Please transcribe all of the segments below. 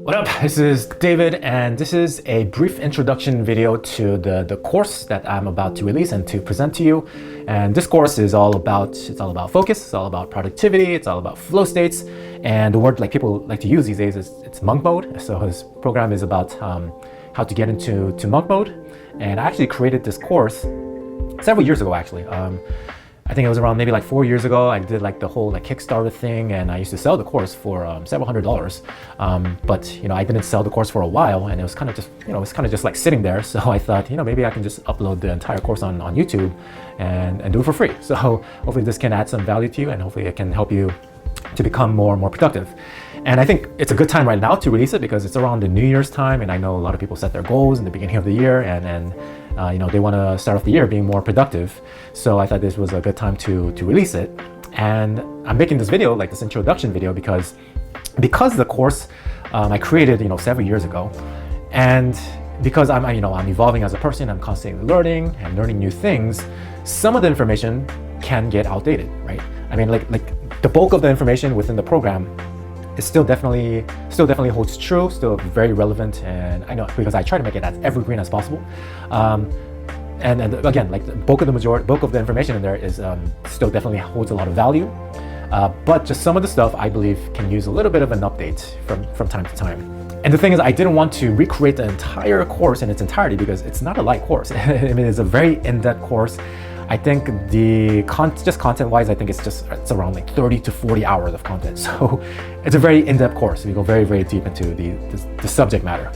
What up? This is David, and this is a brief introduction video to the course that I'm about to release and to present to you. And this course is all about focus, it's all about productivity, it's all about flow states, and the word like people like to use these days is it's monk mode. So this program is about how to get into monk mode. And I actually created this course several years ago actually. I think it was around maybe like 4 years ago. I did like the whole like Kickstarter thing, and I used to sell the course for several $100s. But I didn't sell the course for a while, and it was kind of just like sitting there. So I thought, maybe I can just upload the entire course on YouTube and do it for free. So hopefully this can add some value to you, and hopefully it can help you to become more and more productive. And I think it's a good time right now to release it because it's around the New Year's time, and I know a lot of people set their goals in the beginning of the year, and they want to start off the year being more productive. So I thought this was a good time to release it. And I'm making this video, like this introduction video, because the course I created several years ago, and because I'm evolving as a person, I'm constantly learning and learning new things. Some of the information can get outdated, right? I mean, like the bulk of the information within the program is still definitely holds true, still very relevant, and I know because I try to make it as evergreen as possible. And again, like the bulk of the information in there is still definitely holds a lot of value. But just some of the stuff I believe can use a little bit of an update from time to time. And the thing is, I didn't want to recreate the entire course in its entirety because it's not a light course. I mean, it's a very in-depth course. I think just content-wise, I think it's around like 30 to 40 hours of content. So it's a very in-depth course. We go very, very deep into the subject matter.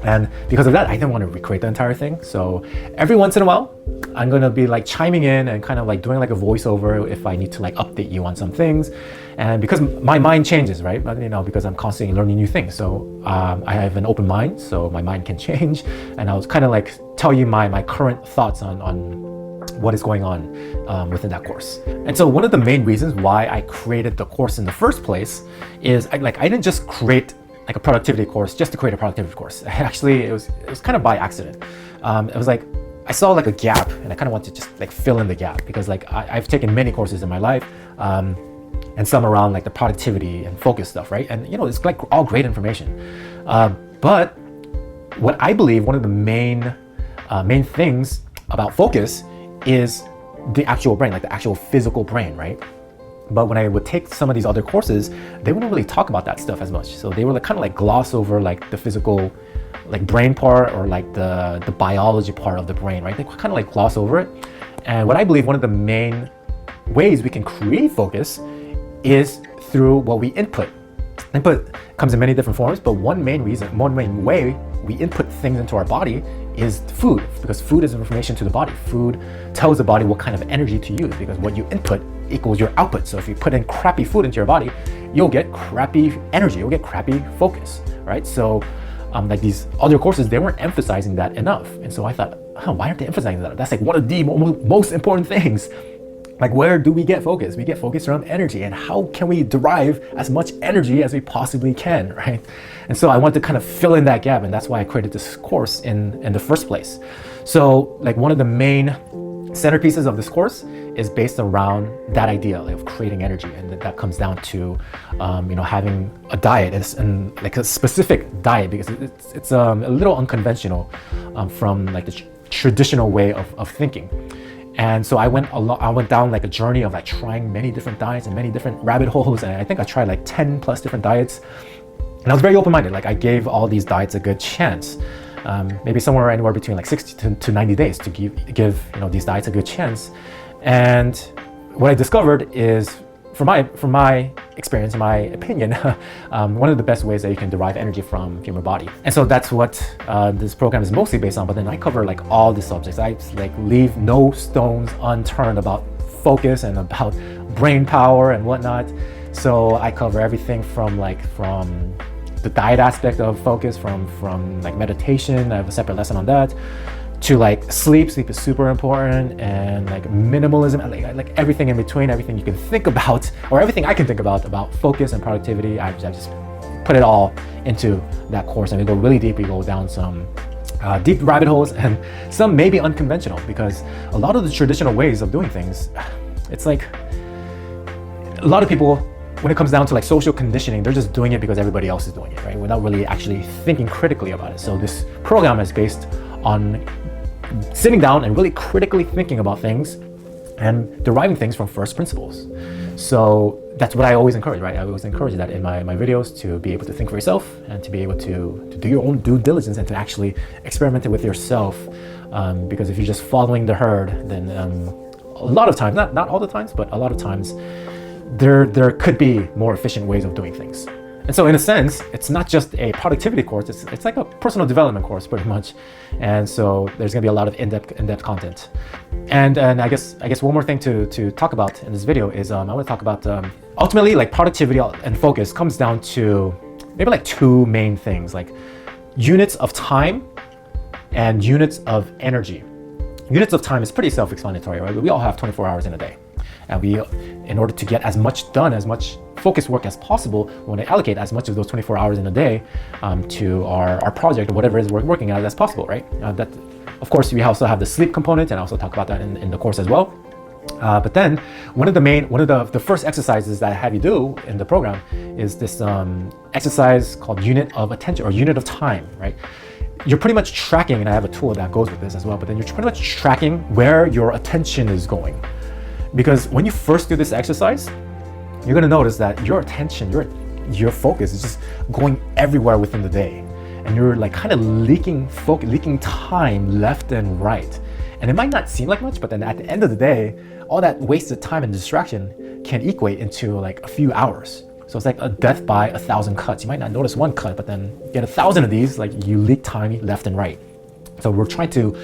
And because of that, I didn't want to recreate the entire thing. So every once in a while, I'm going to be like chiming in and kind of like doing like a voiceover if I need to like update you on some things. And because my mind changes, right? Because I'm constantly learning new things. So I have an open mind, so my mind can change. And I'll kind of like tell you my current thoughts on what is going on within that course. And so one of the main reasons why I created the course in the first place is I didn't just create like a productivity course just to create a productivity course. Actually, it was kind of by accident. It was like I saw like a gap, and I kind of wanted to just like fill in the gap because like I've taken many courses in my life, and some around like the productivity and focus stuff, right? And it's like all great information, but what I believe one of the main things about focus is the actual brain, like the actual physical brain, right? But when I would take some of these other courses, they wouldn't really talk about that stuff as much. So they were like kind of like gloss over like the physical like brain part or like the biology part of the brain, right? They kind of like gloss over it. And what I believe one of the main ways we can create focus is through what we input. Input comes in many different forms, but one main way we input things into our body is food, because food is information to the body. Food tells the body what kind of energy to use, because what you input equals your output. So if you put in crappy food into your body, you'll get crappy energy, you'll get crappy focus, right? So like these other courses, they weren't emphasizing that enough. And so I thought, why aren't they emphasizing that? That's like one of the most important things. Like, where do we get focus? We get focus around energy, and how can we derive as much energy as we possibly can, right? And so I wanted to kind of fill in that gap, and that's why I created this course in the first place. So like one of the main centerpieces of this course is based around that idea of creating energy, and that comes down to having a diet and like a specific diet, because it's a little unconventional from like the traditional way of thinking. And so I went down like a journey of like trying many different diets and many different rabbit holes, and I think I tried like 10 plus different diets, and I was very open-minded. Like I gave all these diets a good chance, maybe somewhere anywhere between like 60 to 90 days to give these diets a good chance. And what I discovered is, from my experience, in my opinion, one of the best ways that you can derive energy from your body. And so that's what this program is mostly based on. But then I cover like all the subjects. I like leave no stones unturned about focus and about brain power and whatnot. So I cover everything from the diet aspect of focus, from like meditation. I have a separate lesson on that, to like sleep. Sleep is super important, and like minimalism, and like everything in between, everything you can think about, or everything I can think about focus and productivity. I just put it all into that course, and we go really deep. We go down some deep rabbit holes, and some maybe unconventional, because a lot of the traditional ways of doing things, it's like a lot of people when it comes down to like social conditioning, they're just doing it because everybody else is doing it, right? Without really actually thinking critically about it. So this program is based on sitting down and really critically thinking about things and deriving things from first principles. So that's what I always encourage, right? I always encourage that in my videos, to be able to think for yourself and to be able to do your own due diligence and to actually experiment it with yourself. Because if you're just following the herd, then a lot of times, not all the times, but a lot of times, there could be more efficient ways of doing things. And so in a sense, it's not just a productivity course, it's like a personal development course pretty much. And so there's gonna be a lot of in-depth content. And I guess one more thing to talk about in this video is I want to talk about ultimately, like, productivity and focus comes down to maybe like two main things, like units of time and units of energy. Units of time is pretty self-explanatory, right? We all have 24 hours in a day. And we, in order to get as much done, as much focused work as possible, we want to allocate as much of those 24 hours in a day to our project or whatever it is we're working at as possible, right? That, of course, we also have the sleep component, and I also talk about that in the course as well. But then one of the first exercises that I have you do in the program is this exercise called unit of attention or unit of time, right? You're pretty much tracking, and I have a tool that goes with this as well, but then you're pretty much tracking where your attention is going. Because when you first do this exercise, you're gonna notice that your attention, your focus is just going everywhere within the day. And you're like kind of leaking time left and right. And it might not seem like much, but then at the end of the day, all that wasted time and distraction can equate into like a few hours. So it's like a death by 1,000 cuts. You might not notice one cut, but then get 1,000 of these, like you leak time left and right. So we're trying to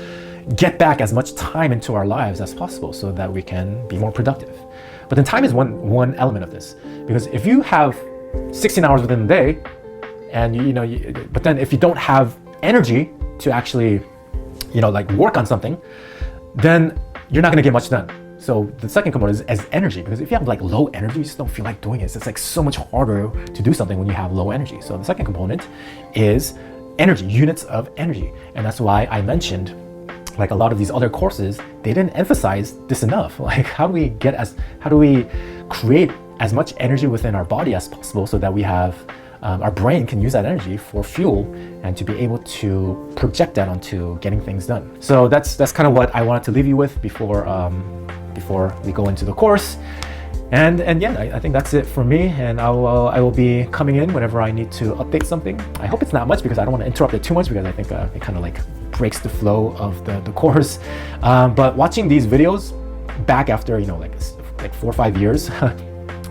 get back as much time into our lives as possible so that we can be more productive. But then time is one element of this, because if you have 16 hours within the day, and but then if you don't have energy to actually, like work on something, then you're not going to get much done. So the second component is energy, because if you have like low energy, you just don't feel like doing it. It's like so much harder to do something when you have low energy. So the second component is energy, units of energy. And that's why I mentioned, like a lot of these other courses, they didn't emphasize this enough. Like how do we create as much energy within our body as possible so that we have, our brain can use that energy for fuel and to be able to project that onto getting things done. So that's kind of what I wanted to leave you with before we go into the course. And yeah, I think that's it for me, and I will be coming in whenever I need to update something. I hope it's not much, because I don't want to interrupt it too much, because I think it kind of like breaks the flow of the course. But watching these videos back after like 4 or 5 years,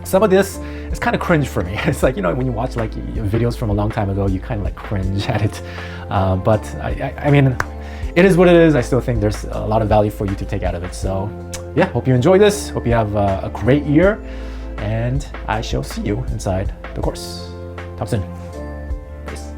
some of this is kind of cringe for me. It's like, when you watch like videos from a long time ago, you kind of like cringe at it. But I mean, it is what it is. I still think there's a lot of value for you to take out of it. So yeah, hope you enjoy this. Hope you have a great year, and I shall see you inside the course. Talk soon. Peace.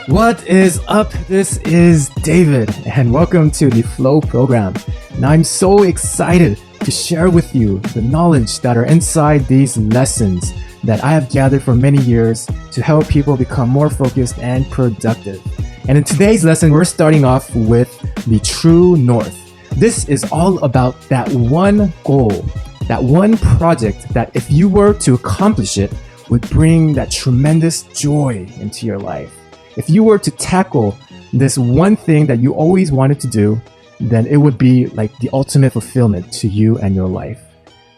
What is up? This is David, and welcome to the Flow program. And I'm so excited to share with you the knowledge that are inside these lessons that I have gathered for many years to help people become more focused and productive. And in today's lesson, we're starting off with the true north. This is all about that one goal, that one project that if you were to accomplish it, would bring that tremendous joy into your life. If you were to tackle this one thing that you always wanted to do, then it would be like the ultimate fulfillment to you and your life.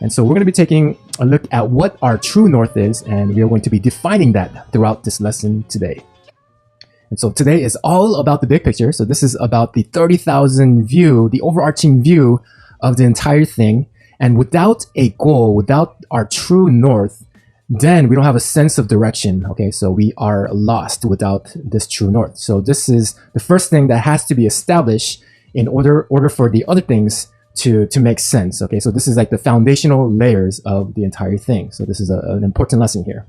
And so we're going to be taking a look at what our true north is, and we are going to be defining that throughout this lesson today. And so today is all about the big picture. So this is about the 30,000 view, the overarching view of the entire thing. And without a goal, without our true north, then we don't have a sense of direction. Okay, so we are lost without this true north. So this is the first thing that has to be established in order for the other things to make sense. Okay, so this is like the foundational layers of the entire thing. So this is an important lesson here.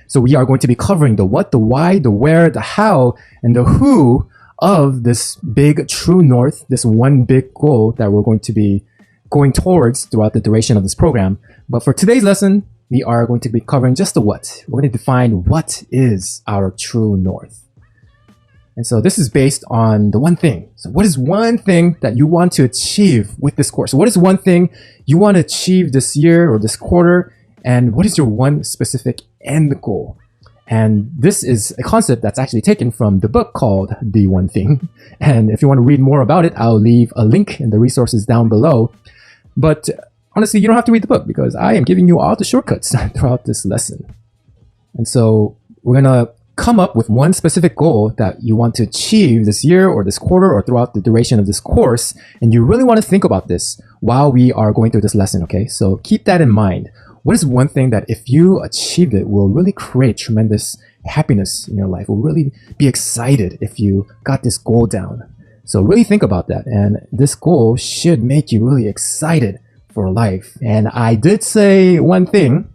So we are going to be covering the what, the why, the where, the how, and the who of this big true north, this one big goal that we're going to be going towards throughout the duration of this program. But for today's lesson, we are going to be covering just the what. We're going to define what is our true north. And so this is based on the one thing. So what is one thing that you want to achieve with this course? What is one thing you want to achieve this year or this quarter? And what is your one specific end goal? And this is a concept that's actually taken from the book called The One Thing. And if you want to read more about it, I'll leave a link in the resources down below. But honestly, you don't have to read the book because I am giving you all the shortcuts throughout this lesson. And so we're going to come up with one specific goal that you want to achieve this year or this quarter or throughout the duration of this course. And you really want to think about this while we are going through this lesson, okay? So keep that in mind. What is one thing that if you achieved it will really create tremendous happiness in your life, will really be excited if you got this goal down? So really think about that. And this goal should make you really excited for life. And I did say one thing.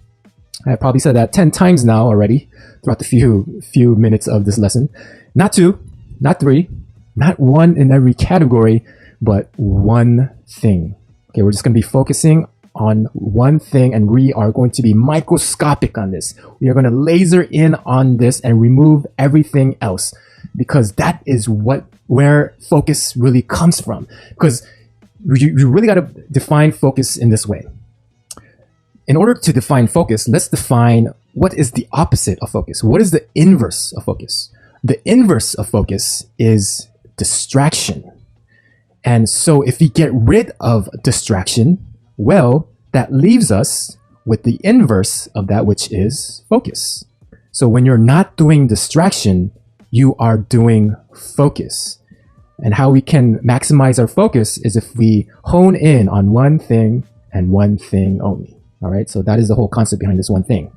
I probably said that 10 times now already throughout the few minutes of this lesson. Not 2, not 3, not 1 in every category, but one thing. Okay, we're just going to be focusing on one thing, and we are going to be microscopic on this. We are going to laser in on this and remove everything else, because that is where focus really comes from. Because you really got to define focus in this way. In order to define focus, let's define what is the opposite of focus. What is the inverse of focus? The inverse of focus is distraction. And so if we get rid of distraction, well, that leaves us with the inverse of that, which is focus. So when you're not doing distraction, you are doing focus. And how we can maximize our focus is if we hone in on one thing and one thing only. All right, so that is the whole concept behind this one thing.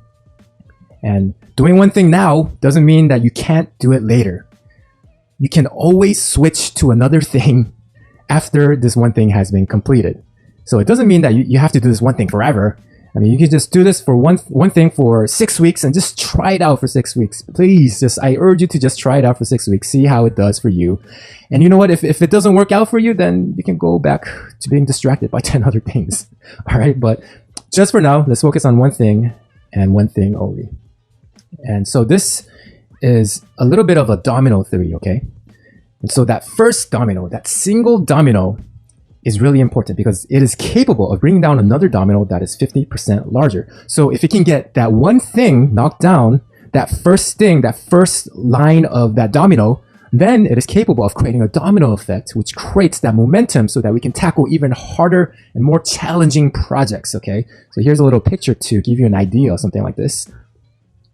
And doing one thing now doesn't mean that you can't do it later. You can always switch to another thing after this one thing has been completed. So it doesn't mean that you have to do this one thing forever. I mean, you can just do this for one thing for 6 weeks and just try it out for 6 weeks. Please, I urge you to just try it out for 6 weeks. See how it does for you. And you know what? If it doesn't work out for you, then you can go back to being distracted by 10 other things. All right, but just for now, let's focus on one thing and one thing only. And so this is a little bit of a domino theory, okay? And so that first domino, that single domino, is really important because it is capable of bringing down another domino that is 50% larger. So if it can get that one thing knocked down, that first thing, that first line of that domino, then it is capable of creating a domino effect, which creates that momentum so that we can tackle even harder and more challenging projects, okay? So here's a little picture to give you an idea of something like this.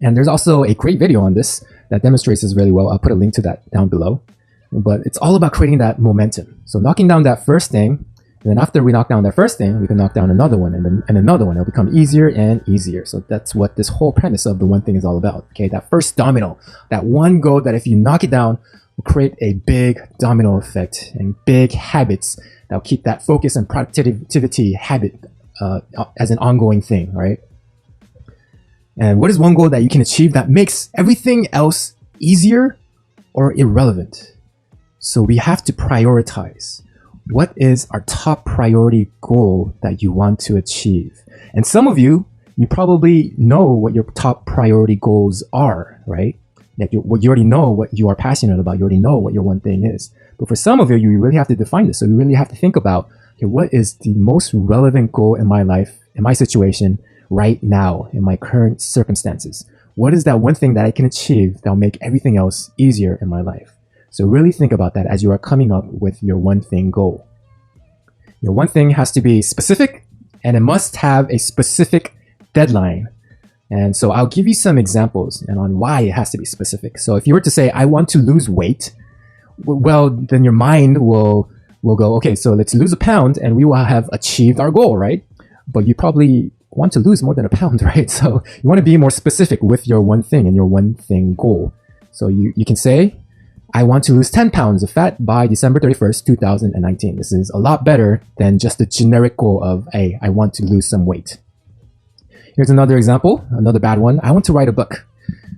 And there's also a great video on this that demonstrates this really well. I'll put a link to that down below. But it's all about creating that momentum. So knocking down that first thing, and then after we knock down that first thing, we can knock down another one and another one. It'll become easier and easier. So that's what this whole premise of the one thing is all about, okay? That first domino, that one goal that if you knock it down, will create a big domino effect and big habits that will keep that focus and productivity habit as an ongoing thing, right? And what is one goal that you can achieve that makes everything else easier or irrelevant? So we have to prioritize. What is our top priority goal that you want to achieve? And some of you probably know what your top priority goals are, right? That you already know what you are passionate about. You already know what your one thing is. But for some of you, you really have to define this. So you really have to think about, okay, what is the most relevant goal in my life, in my situation right now, in my current circumstances? What is that one thing that I can achieve that will make everything else easier in my life? So really think about that as you are coming up with your one thing goal. Your one thing has to be specific and it must have a specific deadline. And so I'll give you some examples and on why it has to be specific. So if you were to say, I want to lose weight, well, then your mind will go, okay, so let's lose a pound and we will have achieved our goal, right? But you probably want to lose more than a pound, right? So you want to be more specific with your one thing and your one thing goal. So you can say, I want to lose 10 pounds of fat by December 31st, 2019. This is a lot better than just the generic goal of, hey, I want to lose some weight. Here's another example, another bad one. I want to write a book.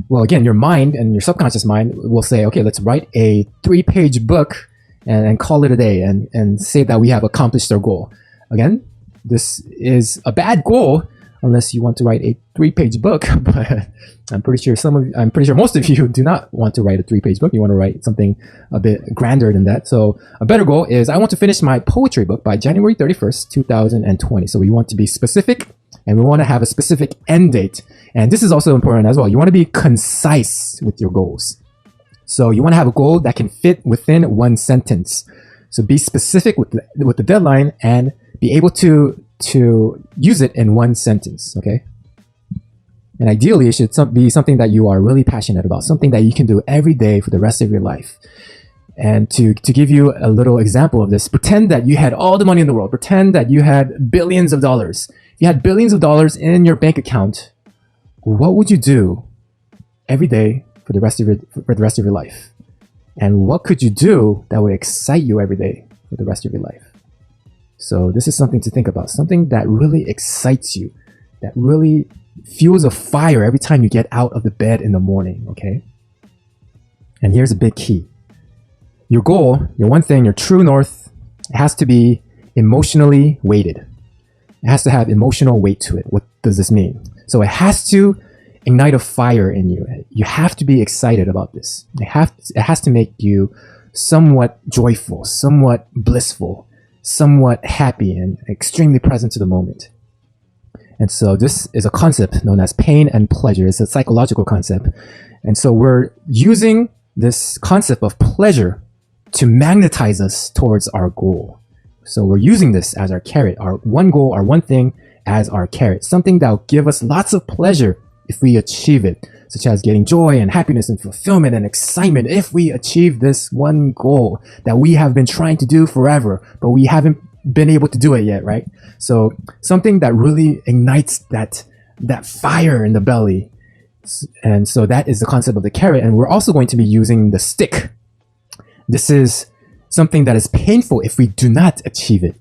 Well, again, your mind and your subconscious mind will say, okay, let's write a 3-page book and call it a day and say that we have accomplished our goal. Again, this is a bad goal, unless you want to write a 3-page book. But I'm pretty sure most of you do not want to write a 3-page book. You want to write something a bit grander than that. So a better goal is I want to finish my poetry book by January 31st, 2020. So we want to be specific, and we want to have a specific end date. And this is also important as well. You want to be concise with your goals. So you want to have a goal that can fit within one sentence. So be specific with the deadline and be able to use it in one sentence, okay? And ideally, it should be something that you are really passionate about, something that you can do every day for the rest of your life. And to give you a little example of this, pretend that you had all the money in the world. Pretend that you had billions of dollars. If you had billions of dollars in your bank account, what would you do every day for the rest of your life? And what could you do that would excite you every day for the rest of your life? So this is something to think about, something that really excites you, that really fuels a fire every time you get out of the bed in the morning, okay? And here's a big key. Your goal, your one thing, your true north, it has to be emotionally weighted. It has to have emotional weight to it. What does this mean? So it has to ignite a fire in you. You have to be excited about this. It has to make you somewhat joyful, somewhat blissful, somewhat happy, and extremely present to the moment. And so this is a concept known as pain and pleasure. It's a psychological concept. And so we're using this concept of pleasure to magnetize us towards our goal. So we're using this as our carrot, our one goal, our one thing as our carrot, something that will give us lots of pleasure if we achieve it, such as getting joy and happiness and fulfillment and excitement if we achieve this one goal that we have been trying to do forever, but we haven't been able to do it yet, right? So something that really ignites that fire in the belly. And so that is the concept of the carrot. And we're also going to be using the stick. This is something that is painful if we do not achieve it.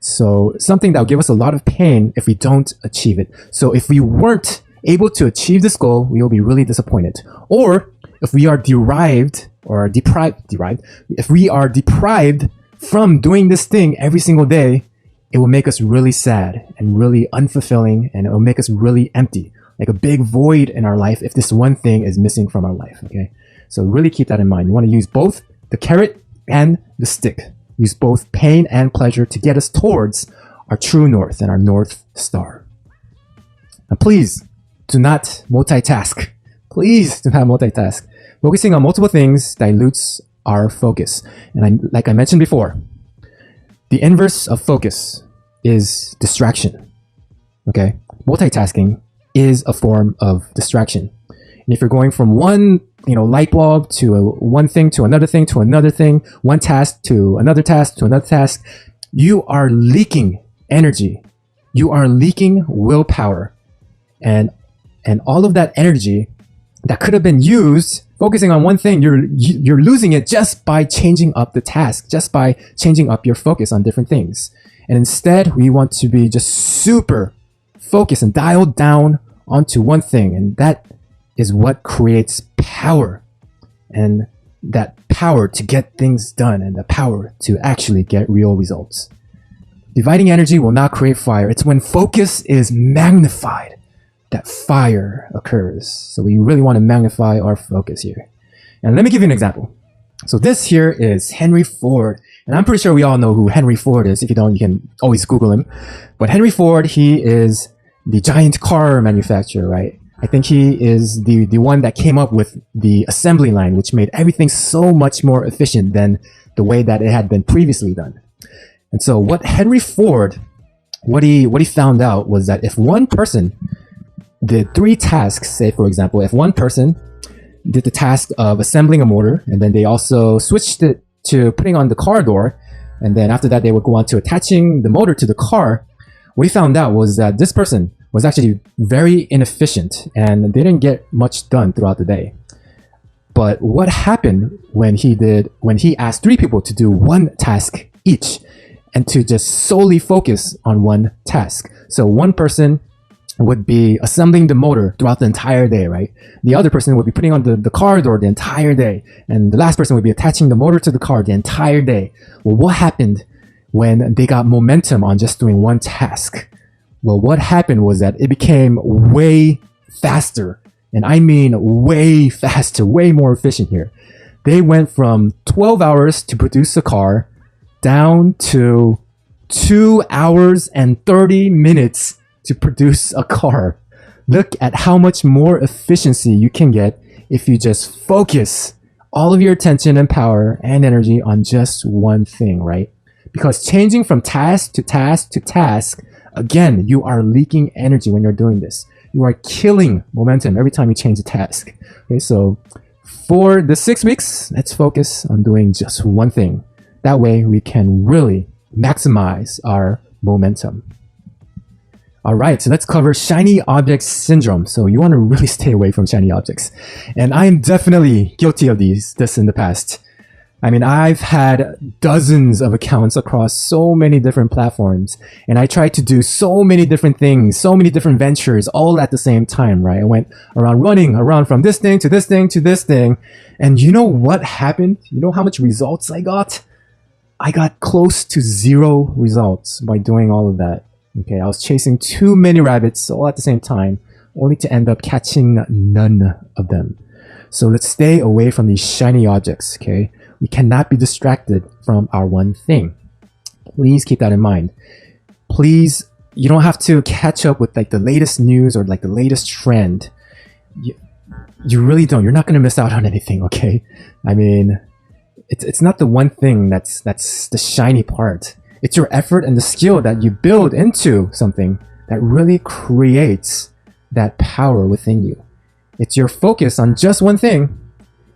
So something that will give us a lot of pain if we don't achieve it. So if we weren't able to achieve this goal, we will be really disappointed. Or if we are deprived if we are deprived from doing this thing every single day, it will make us really sad and really unfulfilling, and it will make us really empty, like a big void in our life if this one thing is missing from our life, okay? So really keep that in mind. You want to use both the carrot and the stick. Use both pain and pleasure to get us towards our true north and our North Star. And please do not multitask. Please do not multitask. Focusing on multiple things dilutes our focus. And like I mentioned before, the inverse of focus is distraction. Okay? Multitasking is a form of distraction. And if you're going from one, light bulb to one thing to another thing to another thing, one task to another task to another task, you are leaking energy. You are leaking willpower. And all of that energy that could have been used focusing on one thing, you're losing it just by changing up the task, just by changing up your focus on different things. And instead, we want to be just super focused and dialed down onto one thing. And that is what creates power, and that power to get things done, and the power to actually get real results. Dividing energy will not create fire. It's when focus is magnified that fire occurs. So we really want to magnify our focus here. And let me give you an example. So this here is Henry Ford. And I'm pretty sure we all know who Henry Ford is. If you don't, you can always Google him. But Henry Ford, he is the giant car manufacturer, right? I think he is the one that came up with the assembly line, which made everything so much more efficient than the way that it had been previously done. And so what Henry Ford, what he found out was that if one person did 3 tasks, say for example, if one person did the task of assembling a motor, and then they also switched it to putting on the car door, and then after that they would go on to attaching the motor to the car, what he found out was that this person was actually very inefficient and they didn't get much done throughout the day. But what happened when he asked 3 people to do one task each and to just solely focus on one task? So one person would be assembling the motor throughout the entire day, right? The other person would be putting on the car door the entire day. And the last person would be attaching the motor to the car the entire day. Well, what happened when they got momentum on just doing one task? Well, what happened was that it became way faster. And I mean way faster, way more efficient here. They went from 12 hours to produce a car down to 2 hours and 30 minutes to produce a car. Look at how much more efficiency you can get if you just focus all of your attention and power and energy on just one thing, right? Because changing from task to task to task, again, you are leaking energy when you're doing this. You are killing momentum every time you change a task. Okay, so for the 6 weeks, let's focus on doing just one thing. That way we can really maximize our momentum. All right, so let's cover shiny object syndrome. So you want to really stay away from shiny objects. And I'm definitely guilty of this in the past. I mean, I've had dozens of accounts across so many different platforms, and I tried to do so many different things, so many different ventures all at the same time, right? I went around running around from this thing to this thing to this thing. And you know what happened? You know how much results I got? I got close to 0 results by doing all of that. Okay, I was chasing too many rabbits all at the same time, only to end up catching none of them. So let's stay away from these shiny objects, okay? We cannot be distracted from our one thing. Please keep that in mind. Please, you don't have to catch up with like the latest news or like the latest trend. You really don't. You're not going to miss out on anything, okay? I mean, it's not the one thing that's the shiny part. It's your effort and the skill that you build into something that really creates that power within you. It's your focus on just one thing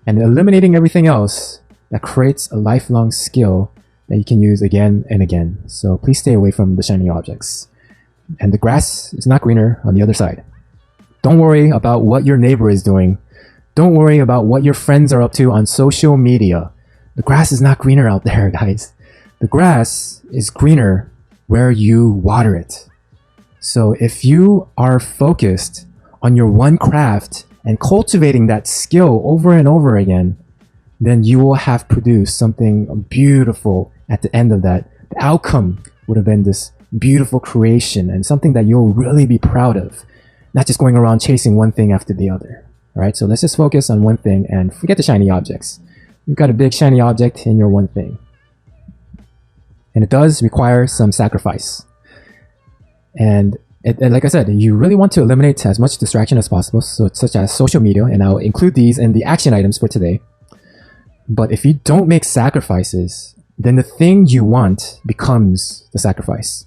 and eliminating everything else that creates a lifelong skill that you can use again and again. So please stay away from the shiny objects. And the grass is not greener on the other side. Don't worry about what your neighbor is doing. Don't worry about what your friends are up to on social media. The grass is not greener out there, guys. The grass is greener where you water it. So if you are focused on your one craft and cultivating that skill over and over again, then you will have produced something beautiful at the end of that. The outcome would have been this beautiful creation and something that you'll really be proud of, not just going around chasing one thing after the other. All right, so let's just focus on one thing and forget the shiny objects. You've got a big shiny object in your one thing. And it does require some sacrifice. And like I said, you really want to eliminate as much distraction as possible, so such as social media, and I'll include these in the action items for today. But if you don't make sacrifices, then the thing you want becomes the sacrifice.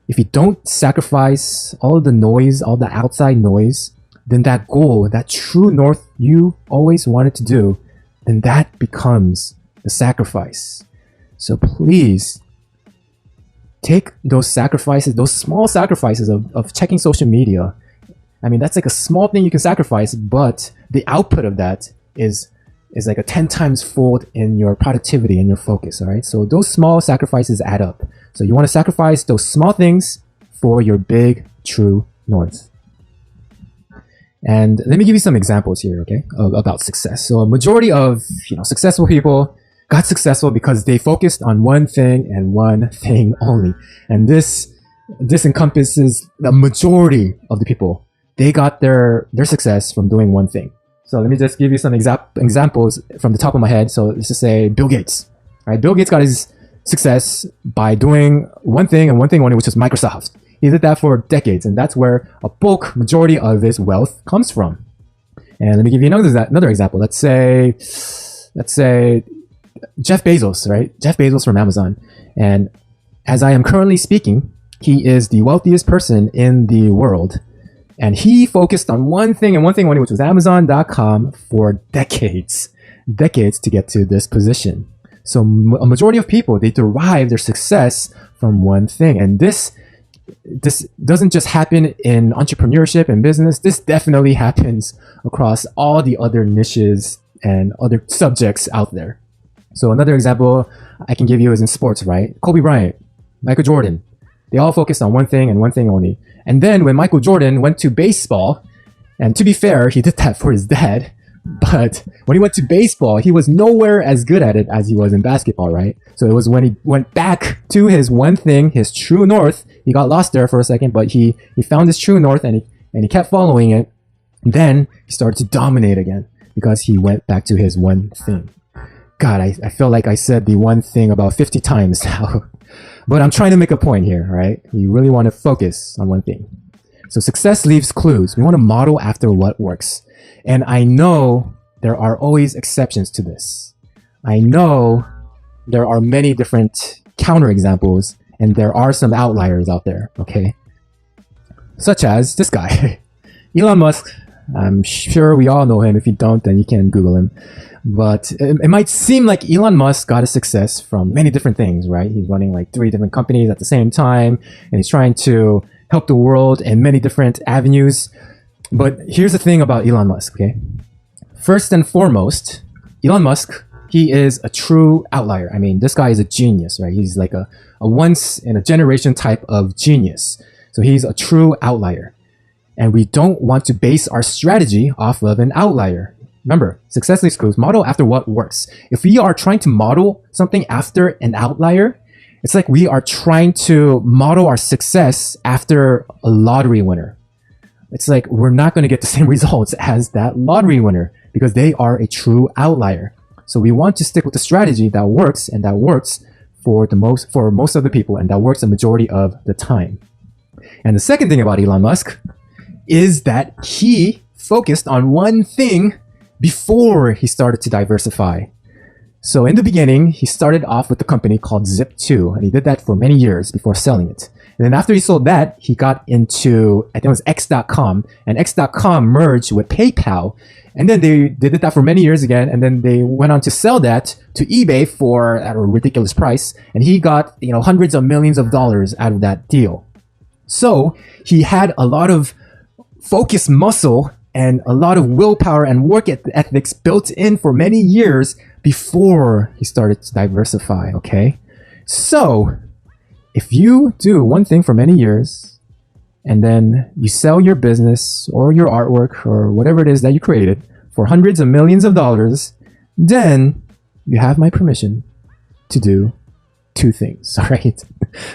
If you don't sacrifice all the noise, all the outside noise, then that goal, that true north you always wanted to do, then that becomes the sacrifice. So please take those sacrifices, those small sacrifices of checking social media. I mean, that's like a small thing you can sacrifice, but the output of that is like a 10 times fold in your productivity and your focus, all right? So those small sacrifices add up. So you want to sacrifice those small things for your big, true north. And let me give you some examples here, okay, about success. So a majority of successful people got successful because they focused on one thing and one thing only. And this encompasses the majority of the people. They got their success from doing one thing. So let me just give you some examples from the top of my head. So let's just say Bill Gates. Right? Bill Gates got his success by doing one thing and one thing only, which is Microsoft. He did that for decades, and that's where a bulk majority of his wealth comes from. And let me give you another example. Let's say Jeff Bezos, right? Jeff Bezos from Amazon. And as I am currently speaking, he is the wealthiest person in the world. And he focused on one thing and one thing only, which was Amazon.com for decades to get to this position. So a majority of people, they derive their success from one thing. And this doesn't just happen in entrepreneurship and business. This definitely happens across all the other niches and other subjects out there. So another example I can give you is in sports, right? Kobe Bryant, Michael Jordan, they all focused on one thing and one thing only. And then when Michael Jordan went to baseball, and to be fair, he did that for his dad, but when he went to baseball, he was nowhere as good at it as he was in basketball, right? So it was when he went back to his one thing, his true north, he got lost there for a second, but he found his true north, and he kept following it. Then he started to dominate again because he went back to his one thing. God, I feel like I said the one thing about 50 times now. But I'm trying to make a point here, right? You really want to focus on one thing. So success leaves clues. We want to model after what works. And I know there are always exceptions to this. I know there are many different counterexamples, and there are some outliers out there, okay? Such as this guy, Elon Musk. I'm sure we all know him. If you don't, then you can Google him. But it might seem like Elon Musk got a success from many different things, right? He's running like 3 different companies at the same time, and he's trying to help the world in many different avenues. But here's the thing about Elon Musk, okay? First and foremost, Elon Musk, he is a true outlier. I mean, this guy is a genius, right? He's like a once in a generation type of genius. So he's a true outlier. And we don't want to base our strategy off of an outlier. Remember, success leaves clues. Model after what works. If we are trying to model something after an outlier, it's like we are trying to model our success after a lottery winner. It's like we're not going to get the same results as that lottery winner because they are a true outlier. So we want to stick with the strategy that works, and that works for most of the people, and that works the majority of the time. And the second thing about Elon Musk is that he focused on one thing before he started to diversify. So in the beginning, he started off with a company called Zip2, and he did that for many years before selling it. And then after he sold that, he got into, I think it was X.com, and X.com merged with PayPal. And then they did that for many years again, and then they went on to sell that to eBay for at a ridiculous price, and he got, hundreds of millions of dollars out of that deal. So he had a lot of focus muscle and a lot of willpower and work ethics built in for many years before he started to diversify, okay? So if you do one thing for many years and then you sell your business or your artwork or whatever it is that you created for hundreds of millions of dollars, then you have my permission to do 2 things, all right?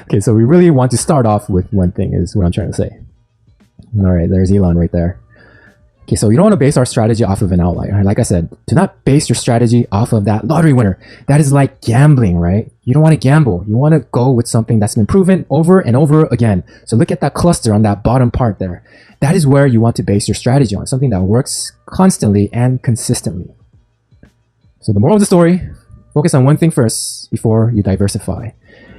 Okay, so we really want to start off with one thing is what I'm trying to say. All right, there's Elon right there. Okay, so you don't want to base our strategy off of an outlier. Like I said, do not base your strategy off of that lottery winner. That is like gambling, right? You don't want to gamble. You want to go with something that's been proven over and over again. So look at that cluster on that bottom part there. That is where you want to base your strategy on, something that works constantly and consistently. So the moral of the story, focus on one thing first before you diversify.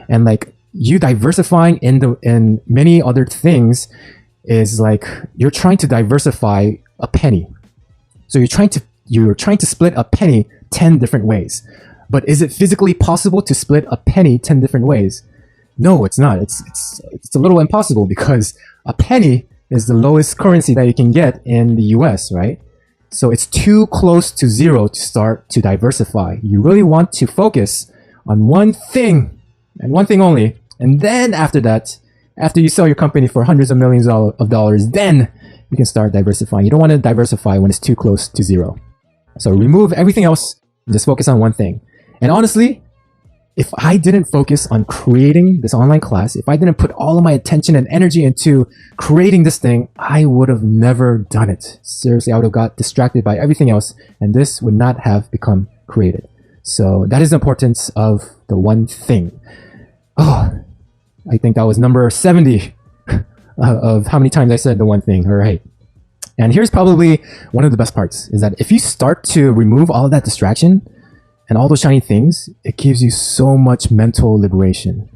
And like you diversifying in many other things is like you're trying to diversify a penny. So you're trying to split a penny 10 different ways. But is it physically possible to split a penny 10 different ways? No, it's not. It's a little impossible because a penny is the lowest currency that you can get in the US, right? So it's too close to zero to start to diversify. You really want to focus on one thing and one thing only. And then after that, after you sell your company for hundreds of millions of dollars, then you can start diversifying. You don't want to diversify when it's too close to zero. So remove everything else and just focus on one thing. And honestly, if I didn't focus on creating this online class, if I didn't put all of my attention and energy into creating this thing, I would have never done it. Seriously, I would have got distracted by everything else, and this would not have become created. So that is the importance of the one thing. Oh, I think that was number 70 of how many times I said the one thing. All right. And here's probably one of the best parts is that if you start to remove all of that distraction and all those shiny things, it gives you so much mental liberation.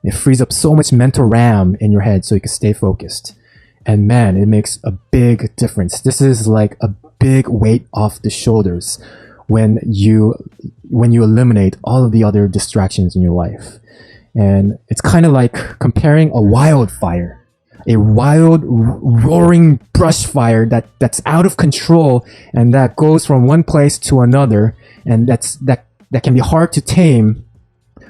It frees up so much mental RAM in your head so you can stay focused. And man, it makes a big difference. This is like a big weight off the shoulders when you eliminate all of the other distractions in your life. And it's kind of like comparing a wildfire, a wild roaring brush fire that's out of control and that goes from one place to another, and that can be hard to tame,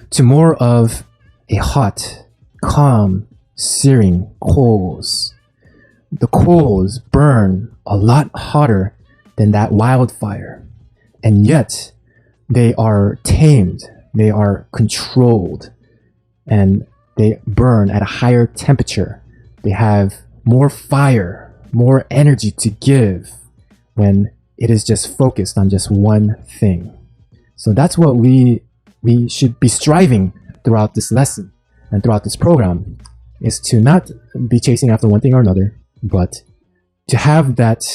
to more of a hot, calm, searing coals. The coals burn a lot hotter than that wildfire, and yet they are tamed, they are controlled. And They burn at a higher temperature. They have more fire, more energy to give when it is just focused on just one thing. So that's what we should be striving throughout this lesson and throughout this program, is to not be chasing after one thing or another, but to have that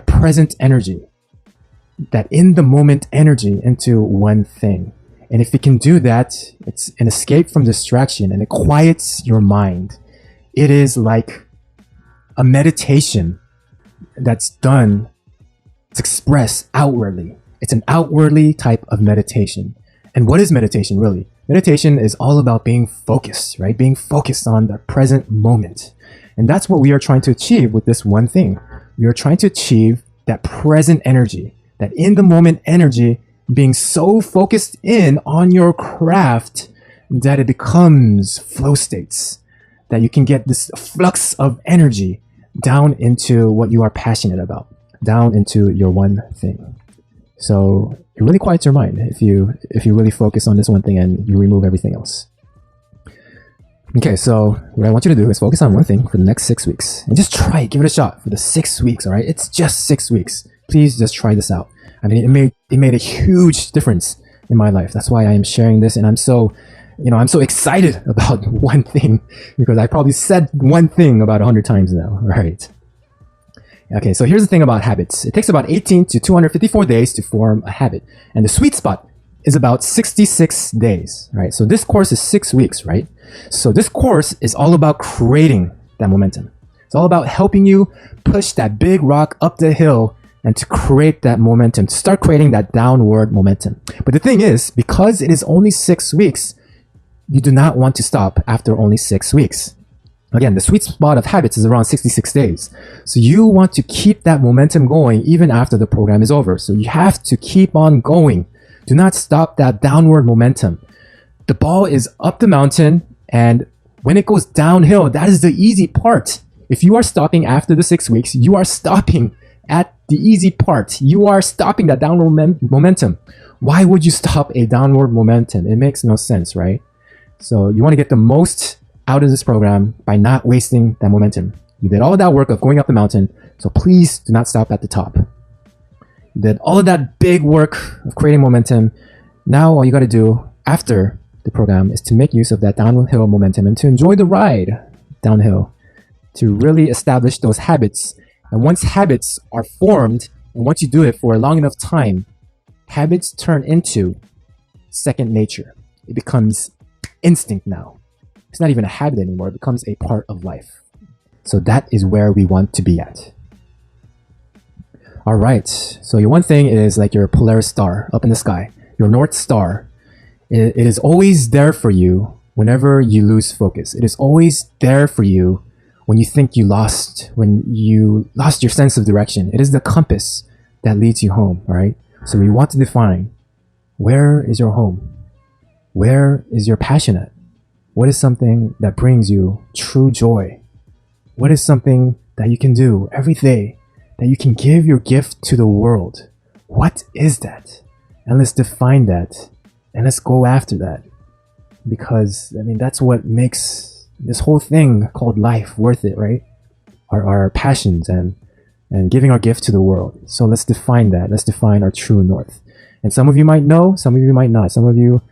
present energy, that in the moment energy into one thing. And if you can do that, it's an escape from distraction and it quiets your mind. It is like a meditation that's done, it's expressed outwardly. It's an outwardly type of meditation. And what is meditation really? Meditation is all about being focused, right? Being focused on the present moment. And that's what we are trying to achieve with this one thing. We are trying to achieve that present energy, that in the moment energy, being so focused in on your craft that it becomes flow states, that you can get this flux of energy down into what you are passionate about, down into your one thing. So it really quiets your mind if you really focus on this one thing and you remove everything else. Okay, so what I want you to do is focus on one thing for the next 6 weeks and just try it, give it a shot for the 6 weeks. All right, it's just 6 weeks. Please just try this out. I mean, it made a huge difference in my life. That's why I am sharing this, and I'm so excited about one thing, because I probably said one thing about 100 times now. All right. Okay, so here's the thing about habits. It takes about 18 to 254 days to form a habit, and the sweet spot is about 66 days. Right. So this course is 6 weeks, right? So this course is all about creating that momentum. It's all about helping you push that big rock up the hill and to create that momentum, to start creating that downward momentum. But the thing is, because it is only 6 weeks, you do not want to stop after only 6 weeks. Again, the sweet spot of habits is around 66 days. So you want to keep that momentum going even after the program is over. So you have to keep on going. Do not stop that downward momentum. The ball is up the mountain, and when it goes downhill, that is the easy part. If you are stopping after the 6 weeks, you are stopping at the easy part. You are stopping that downward momentum. Why would you stop a downward momentum? It makes no sense, right? So you want to get the most out of this program by not wasting that momentum. You did all of that work of going up the mountain, so please do not stop at the top. You did all of that big work of creating momentum. Now all you got to do after the program is to make use of that downhill momentum and to enjoy the ride downhill, to really establish those habits. And once habits are formed, and once you do it for a long enough time, habits turn into second nature. It becomes instinct now. It's not even a habit anymore. It becomes a part of life. So that is where we want to be at. All right. So your one thing is like your Polaris star up in the sky, your North Star. It is always there for you whenever you lose focus. It is always there for you when you think when you lost your sense of direction. It is the compass that leads you home, right? So we want to define, where is your home? Where is your passion at? What is something that brings you true joy? What is something that you can do every day that you can give your gift to the world? What is that? And let's define that and let's go after that. Because, I mean, that's what makes this whole thing called life worth it, right? Our passions and giving our gift to the world. So let's define that. Let's define our true north. And some of you might know, some of you might not. Some of you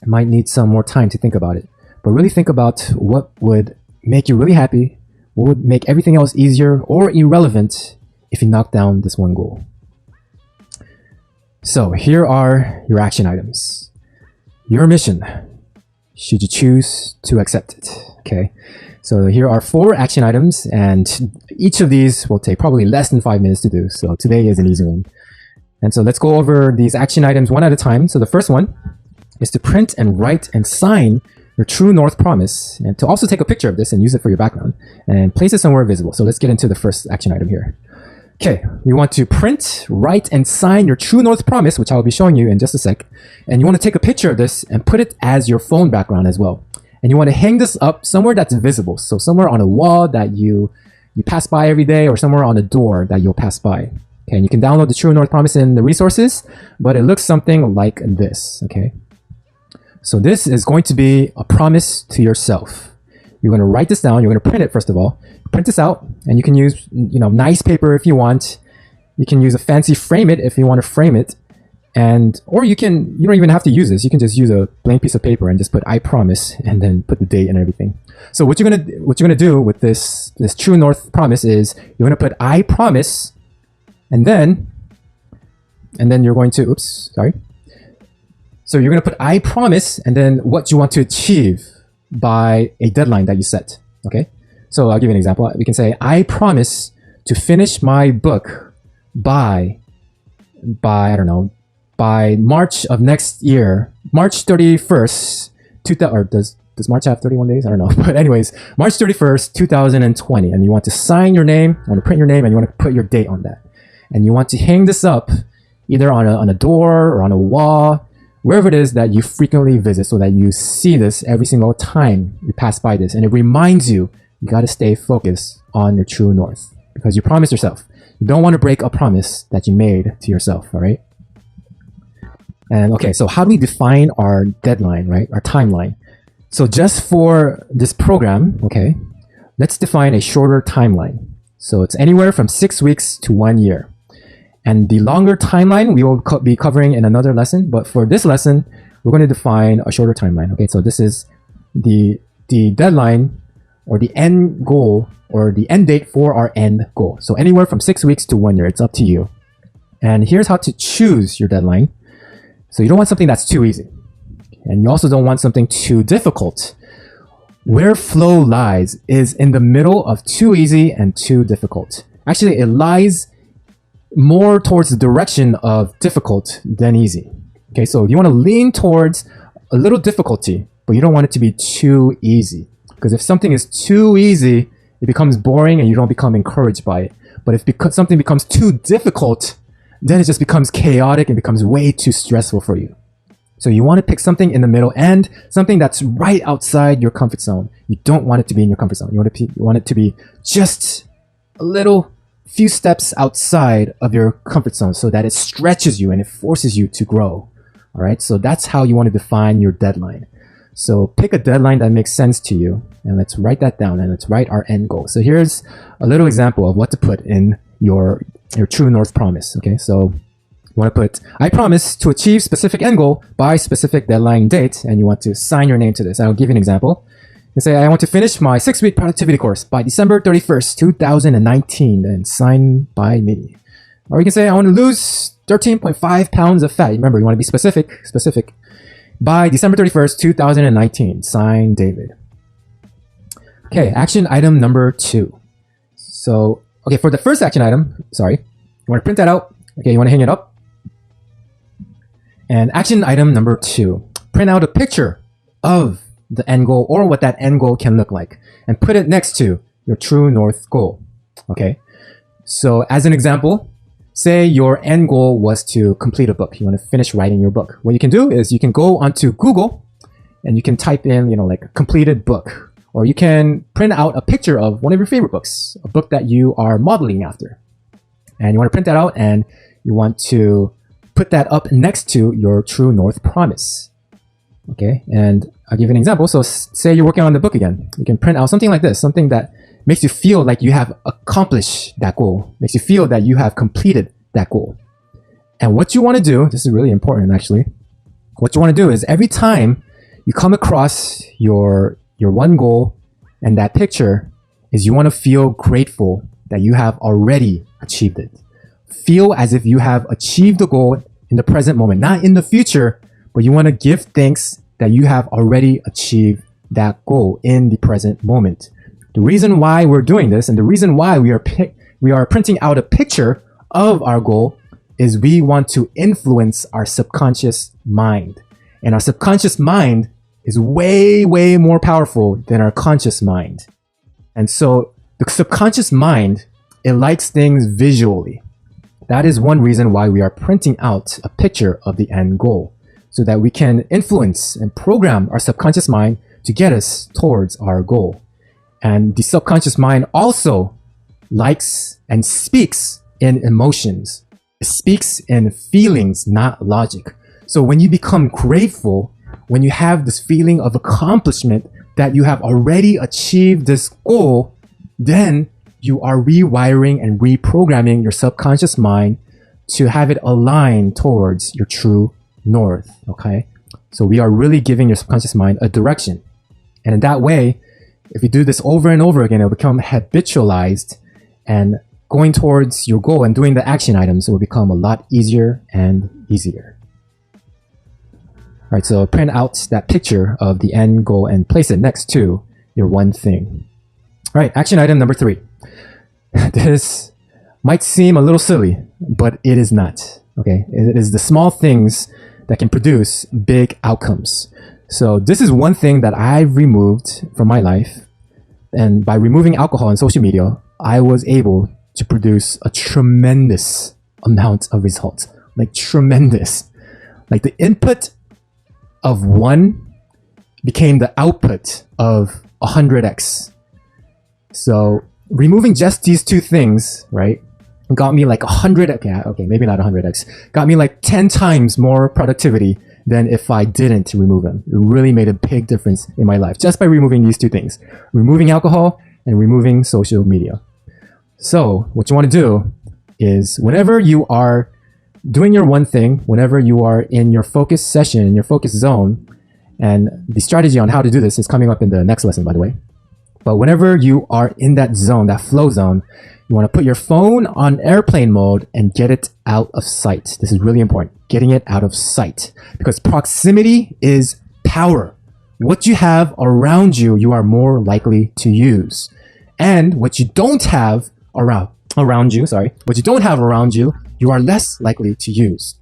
might need some more time to think about it. But really think about what would make you really happy, what would make everything else easier or irrelevant if you knock down this one goal. So here are your action items. Your mission, should you choose to accept it. Okay, so here are 4 action items, and each of these will take probably less than 5 minutes to do. So today is an easy one. And so let's go over these action items one at a time. So the first one is to print and write and sign your true north promise, and to also take a picture of this and use it for your background and place it somewhere visible. So let's get into the first action item here. Okay, you want to print, write, and sign your true north promise, which I'll be showing you in just a sec. And you want to take a picture of this and put it as your phone background as well. And you want to hang this up somewhere that's visible. So somewhere on a wall that you pass by every day, or somewhere on a door that you'll pass by. Okay, and you can download the True North Promise in the resources, but it looks something like this, okay? So this is going to be a promise to yourself. You're going to write this down. You're going to print it first of all. Print this out, and you can use nice paper if you want. You can use a fancy frame it if you want to frame it, or you don't even have to use this. You can just use a blank piece of paper and just put "I promise" and then put the date and everything. So what you're gonna do with this True North promise is you're gonna put "I promise," and then you're going to So you're gonna put "I promise" and then what you want to achieve by a deadline that you set. Okay. So I'll give you an example. We can say, "I promise to finish my book by March of next year, March 31st, or does March have 31 days? I don't know. But anyways, March 31st, 2020. And you want to sign your name, you want to print your name, and you want to put your date on that. And you want to hang this up either on a door or on a wall, wherever it is that you frequently visit, so that you see this every single time you pass by this. And it reminds you got to stay focused on your true north, because you promised yourself. You don't want to break a promise that you made to yourself, all right? And okay, so how do we define our deadline, right? Our timeline. So just for this program, okay, let's define a shorter timeline. So it's anywhere from 6 weeks to 1 year. And the longer timeline we will be covering in another lesson. But for this lesson, we're going to define a shorter timeline. Okay, so this is the deadline, or the end goal, or the end date for our end goal. So anywhere from 6 weeks to 1 year, it's up to you. And here's how to choose your deadline. So you don't want something that's too easy. And you also don't want something too difficult. Where flow lies is in the middle of too easy and too difficult. Actually, it lies more towards the direction of difficult than easy. Okay, so you want to lean towards a little difficulty, but you don't want it to be too easy. Because if something is too easy, it becomes boring and you don't become encouraged by it. But if something becomes too difficult, then it just becomes chaotic and becomes way too stressful for you. So you want to pick something in the middle and something that's right outside your comfort zone. You don't want it to be in your comfort zone. You want it to be just a little few steps outside of your comfort zone, so that it stretches you and it forces you to grow. All right. So that's how you want to define your deadline. So pick a deadline that makes sense to you, and let's write that down, and let's write our end goal. So here's a little example of what to put in your true north promise. Okay. So you want to put, I promise to achieve specific end goal by specific deadline date, and you want to sign your name to this. I'll give you an example. You say, I want to finish my 6-week productivity course by December 31st, 2019, and sign by me. Or you can say, I want to lose 13.5 pounds of fat. Remember, you want to be specific, by December 31st, 2019, sign David. Okay, action item number 2. So, okay, for the first action item, you want to print that out. Okay, you want to hang it up. And action item number 2, print out a picture of the end goal, or what that end goal can look like, and put it next to your true north goal. Okay. So as an example, say your end goal was to complete a book. You want to finish writing your book. What you can do is you can go onto Google and you can type in, like completed book, or you can print out a picture of one of your favorite books, a book that you are modeling after. And you want to print that out and you want to put that up next to your true north promise. Okay. And I'll give you an example. So say you're working on the book again. You can print out something like this, something that makes you feel like you have accomplished that goal, makes you feel that you have completed that goal. And what you want to do, this is really important actually, what you want to do is every time you come across your one goal and that picture, is you want to feel grateful that you have already achieved it. Feel as if you have achieved the goal in the present moment, not in the future, but you want to give thanks that you have already achieved that goal in the present moment. The reason why we're doing this, and the reason why we are printing out a picture of our goal, is we want to influence our subconscious mind. And our subconscious mind is way, way more powerful than our conscious mind. And so the subconscious mind, it likes things visually. That is one reason why we are printing out a picture of the end goal, so that we can influence and program our subconscious mind to get us towards our goal. And the subconscious mind also likes and speaks in emotions. It speaks in feelings, not logic. So when you become grateful, when you have this feeling of accomplishment that you have already achieved this goal, then you are rewiring and reprogramming your subconscious mind to have it align towards your true north, okay? So we are really giving your subconscious mind a direction. And in that way, if you do this over and over again, it'll become habitualized, and going towards your goal and doing the action items will become a lot easier and easier. All right, so print out that picture of the end goal and place it next to your one thing. All right, action item number 3. This might seem a little silly, but it is not, okay? It is the small things that can produce big outcomes. So this is one thing that I've removed from my life. And by removing alcohol and social media, I was able to produce a tremendous amount of results. Like tremendous. Like the input of 1 became the output of 100x. So removing just these 2 things, right, got me like 100, okay, maybe not 100x, got me like 10 times more productivity than if I didn't remove them. It really made a big difference in my life just by removing these 2 things, removing alcohol and removing social media. So what you want to do is whenever you are doing your one thing, whenever you are in your focus session, in your focus zone, and the strategy on how to do this is coming up in the next lesson, by the way. But whenever you are in that zone, that flow zone, you want to put your phone on airplane mode and get it out of sight. This is really important, getting it out of sight, because proximity is power. What you have around you, you are more likely to use. And what you don't have around you, you are less likely to use.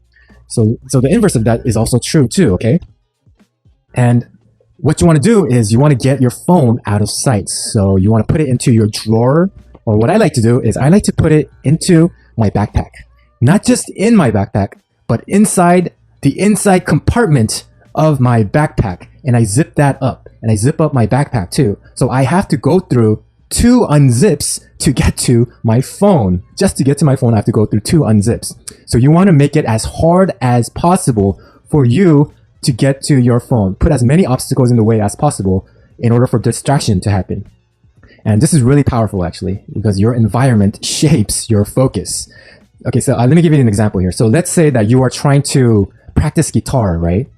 So the inverse of that is also true too, okay? And what you want to do is you want to get your phone out of sight. So you want to put it into your drawer, or what I like to do is I like to put it into my backpack. Not just in my backpack, but inside the inside compartment of my backpack. And I zip that up, and I zip up my backpack too. So I have to go through 2 unzips to get to my phone. Just to get to my phone, I have to go through 2 unzips. So you want to make it as hard as possible for you to get to your phone. Put as many obstacles in the way as possible in order for distraction to happen. And this is really powerful actually, because your environment shapes your focus. Okay, so let me give you an example here. So let's say that you are trying to practice guitar, right?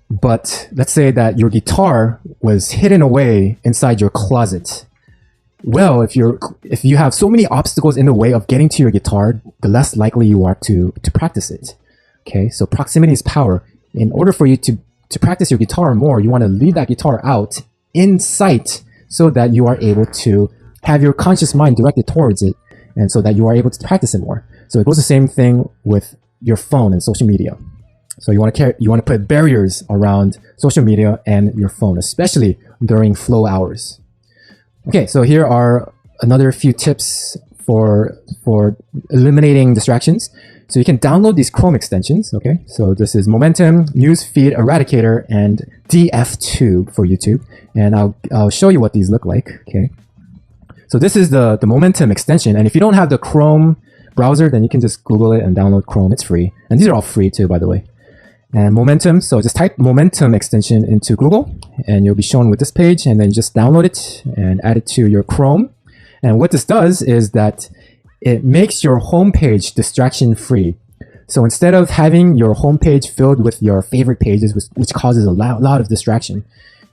But let's say that your guitar was hidden away inside your closet. Well, if you have so many obstacles in the way of getting to your guitar, the less likely you are to practice it. Okay, so proximity is power. In order for you to practice your guitar more, you want to leave that guitar out in sight so that you are able to have your conscious mind directed towards it, and so that you are able to practice it more. So it goes the same thing with your phone and social media. So you want to put barriers around social media and your phone, especially during flow hours. Okay, so here are another few tips for eliminating distractions. So you can download these Chrome extensions, okay? So this is Momentum, Newsfeed, Eradicator, and DFTube for YouTube. And I'll show you what these look like, okay? So this is the Momentum extension. And if you don't have the Chrome browser, then you can just Google it and download Chrome. It's free. And these are all free too, by the way. And Momentum, so just type Momentum extension into Google, and you'll be shown with this page, and then just download it and add it to your Chrome. And what this does is that it makes your homepage distraction-free. So instead of having your homepage filled with your favorite pages, which causes a lot of distraction,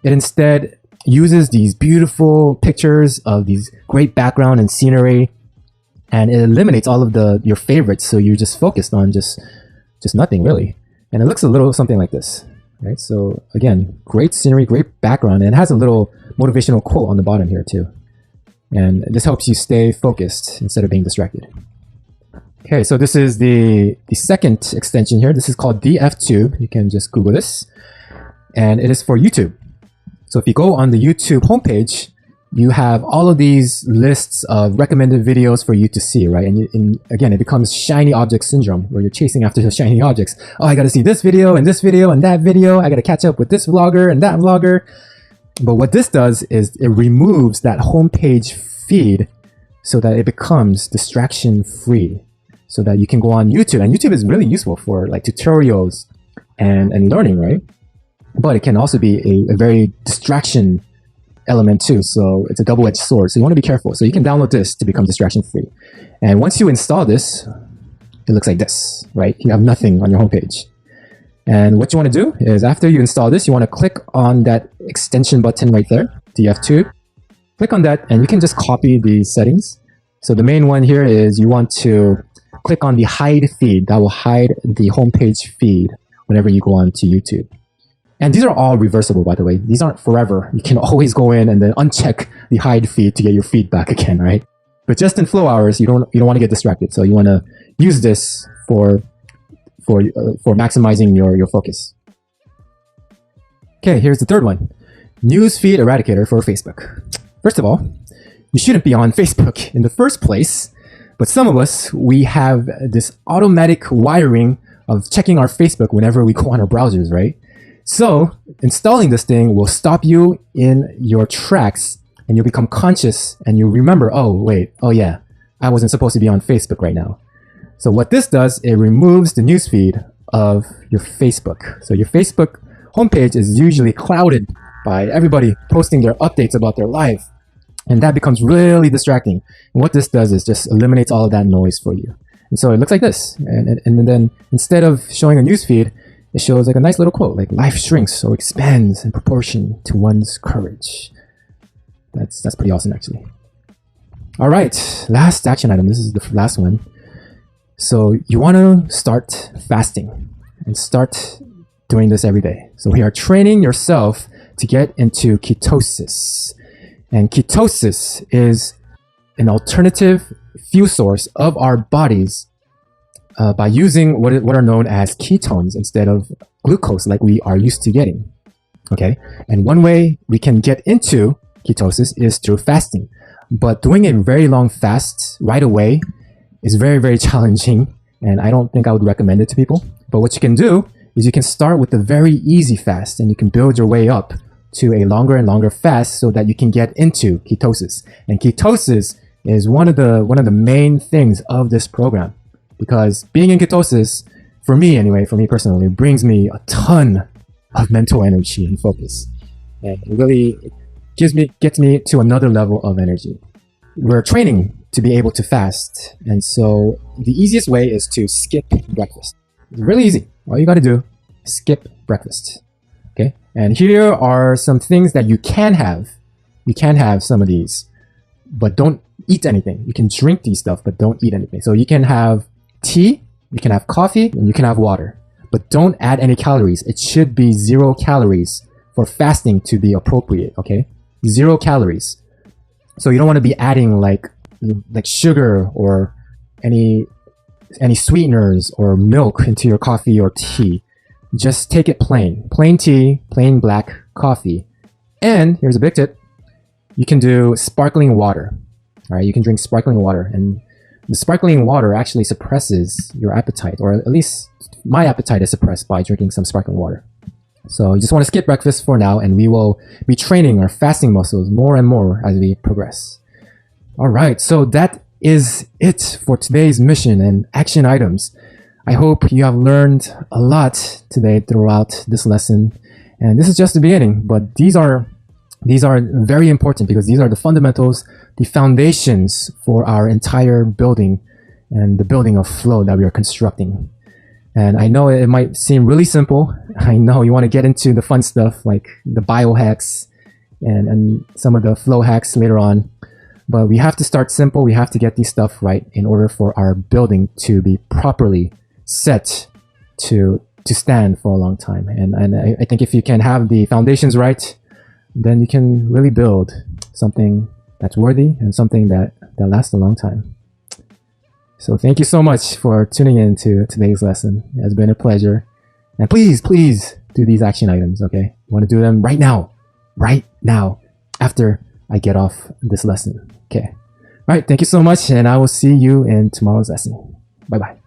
it instead uses these beautiful pictures of these great background and scenery, and it eliminates all of your favorites. So you're just focused on just nothing really. And it looks a little something like this, right? So again, great scenery, great background, and it has a little motivational quote on the bottom here too. And this helps you stay focused instead of being distracted. Okay, so this is the second extension here. This is called DFTube. You can just Google this. And it is for YouTube. So if you go on the YouTube homepage, you have all of these lists of recommended videos for you to see, right? And again, it becomes shiny object syndrome, where you're chasing after the shiny objects. Oh, I got to see this video and this video and that video. I got to catch up with this vlogger and that vlogger. But what this does is it removes that homepage feed so that it becomes distraction free, so that you can go on YouTube. And YouTube is really useful for like tutorials and learning, right? but it can also be a very distraction element too. So it's a double-edged sword. So you want to be careful. So you can download this to become distraction free. And once you install this, it looks like this, right? You have nothing on your homepage. And what you want to do is after you install this, you want to click on that extension button right there, DF2. Click on that and you can just copy the settings. So the main one here is you want to click on the hide feed. That will hide the homepage feed whenever you go on to YouTube. And these are all reversible, by the way. These aren't forever. You can always go in and then uncheck the hide feed to get your feed back again, right? But just in flow hours, you don't want to get distracted. So you want to use this for maximizing your focus. Okay, here's the third one. Newsfeed Eradicator for Facebook. First of all, you shouldn't be on Facebook in the first place, but some of us, we have this automatic wiring of checking our Facebook whenever we go on our browsers, right? So installing this thing will stop you in your tracks and you'll become conscious and you'll remember, oh, wait, oh yeah, I wasn't supposed to be on Facebook right now. So what this does, it removes the newsfeed of your Facebook. So your Facebook homepage is usually clouded by everybody posting their updates about their life. And that becomes really distracting. And what this does is just eliminates all of that noise for you. And so it looks like this. And then instead of showing a newsfeed, it shows like a nice little quote, like life shrinks or expands in proportion to one's courage. That's pretty awesome, actually. All right, last action item. This is the last one. So you want to start fasting and start doing this every day. So we are training yourself to get into ketosis. And ketosis is an alternative fuel source of our bodies by using what are known as ketones instead of glucose like we are used to getting. Okay, and one way we can get into ketosis is through fasting. But doing a very long fast right away is very, very challenging, and I don't think I would recommend it to people. But what you can do is you can start with a very easy fast, and you can build your way up to a longer and longer fast so that you can get into ketosis. And ketosis is one of the main things of this program, because being in ketosis, for me anyway, for me personally, brings me a ton of mental energy and focus. And it really gets me to another level of energy. We're training to be able to fast. And so the easiest way is to skip breakfast. It's really easy. All you got to do is skip breakfast. Okay. And here are some things that you can have. You can have some of these, but don't eat anything. You can drink these stuff, but don't eat anything. So you can have tea, you can have coffee, and you can have water, but don't add any calories. It should be 0 calories for fasting to be appropriate. Okay. 0 calories. So you don't want to be adding like sugar or any sweeteners or milk into your coffee or tea. Just take it plain tea, plain black coffee. And here's a big tip. You can do sparkling water. All right, you can drink sparkling water, and the sparkling water actually suppresses your appetite, or at least my appetite is suppressed by drinking some sparkling water. So you just want to skip breakfast for now, and we will be training our fasting muscles more and more as we progress. All right, so that is it for today's mission and action items. I hope you have learned a lot today throughout this lesson. And this is just the beginning, but these are very important because these are the fundamentals, the foundations for our entire building and the building of flow that we are constructing. And I know it might seem really simple. I know you want to get into the fun stuff like the biohacks and some of the flow hacks later on. But we have to start simple. We have to get these stuff right in order for our building to be properly set to stand for a long time. And I think if you can have the foundations right, then you can really build something that's worthy and something that lasts a long time. So thank you so much for tuning in to today's lesson. It has been a pleasure. And please do these action items, okay? You want to do them right now, after I get off this lesson, okay? All right, thank you so much, and I will see you in tomorrow's lesson. Bye-bye.